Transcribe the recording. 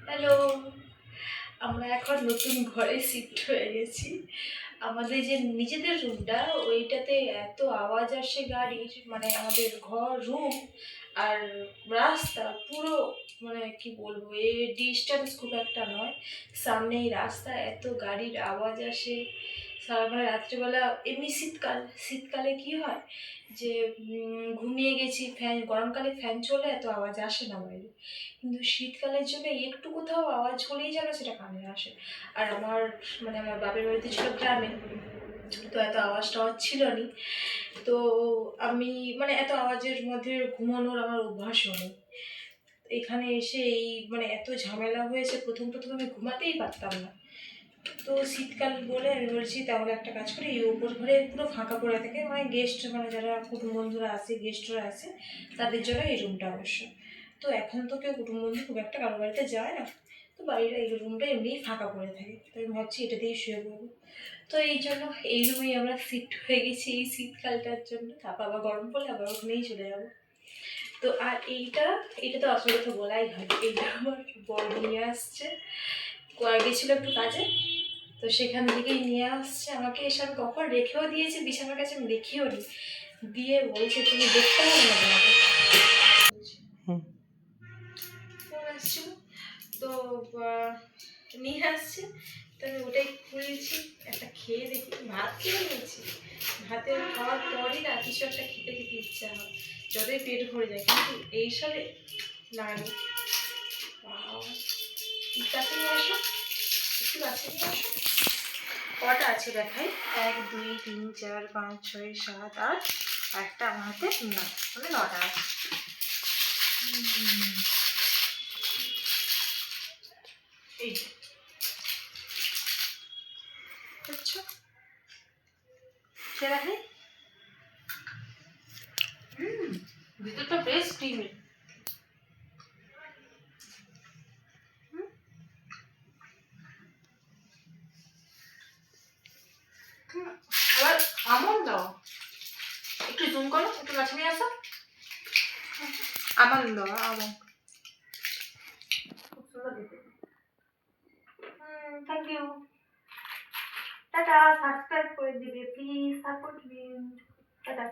Hello, আমরা এখন নতুন ঘরে শিফট হয়ে গেছি। আমাদের যে নিজেদের রুমটা ওইটাতে এত আওয়াজ আসে গাড়ির, মানে আমাদের ঘর রুম আর রাস্তা পুরো, মানে কি বলবো, ডিস্টেন্স খুব একটা নয়, সামনেই রাস্তা, এত গাড়ির আওয়াজ আসে। মানে রাত্রিবেলা এমনি শীতকালে কি হয় যে ঘুমিয়ে গেছি, ফ্যান, গরমকালে ফ্যান চলে এত আওয়াজ আসে না বাইরে, কিন্তু শীতকালের জন্য একটু কোথাও আওয়াজ হলেই যেন সেটা কানে আসে। আর আমার বাপের বাড়িতে ছিল গ্রামে, তো এত আওয়াজ টাওয়াজ ছিল নি। তো আমি মানে এত আওয়াজের মধ্যে ঘুমানোর আমার অভ্যাসও নেই। এখানে এসে এত ঝামেলা হয়েছে, প্রথম আমি ঘুমাতেই পারতাম না। তো শীতকাল বলে আমি বলছি তাহলে একটা কাজ করি, এই উপর ঘরে পুরো ফাঁকা পড়ে থাকে, মানে গেস্ট, মানে যারা কুটুম বন্ধুরা আসে, গেস্টরা আসে, তাদের জন্য এই রুমটা অবশ্য। তো এখন তো কেউ কুটুম বন্ধু খুব একটা কারো বাড়িতে যায় না, তো বাড়িটা এই রুমটা এমনিই ফাঁকা পড়ে থাকে, তো আমি ভাবছি এটা দিয়েই শুয়ে পড়বো। তো এই জন্য এই রুমেই আমরা শিফট হয়ে গেছি এই শীতকালটার জন্য। তারপর আবার গরম পড়লে আবার ওখানেই চলে যাবো। তো আর এইটা তো আসলে তো বলাই হয়, এইটা আমার বড় নিয়ে আসছে, গেছিলো একটু কাজে, তো সেখান থেকেই নিয়ে আসছে আমাকে, এসে আমি কখন রেখেও দিয়েছি বিছানার কাছে, আমি দেখিও নি, দিয়ে বলছে তুমি দেখতে হবে না তোমাকে, ফোন আসছিল, তো নিয়ে আসছে। তো আমি ওটাই খুলেছি, একটা খেয়ে দেখি, ভাত খেয়ে নিয়েছি, ভাতে খাওয়ার পরই না কিছু একটা খেতে খেতে ইচ্ছা হয়, যতই পেট ভরে যায়, কিন্তু এইসবে না নি। কাছে নিয়ে আসো, একটু কাছে নিয়ে আসো। কটা আছে দেখাই, 1 2 3 4 5 6 7 8, একটা আমার হাতে না, মানে 9টা আছে। এই বুঝছো, সে দেখাই। ভিতরটা বেশ ক্রিমি। আবার আমন্ড দাও, একটু জুম করো, একটু কাছে নিয়ে আসো। আমন্ড দাও, আমন্ড খুব সুন্দর দেখতে। Thank you, tata. সাবস্ক্রাইব করে দিবে প্লিজ, সাপোর্ট মি, টাটা।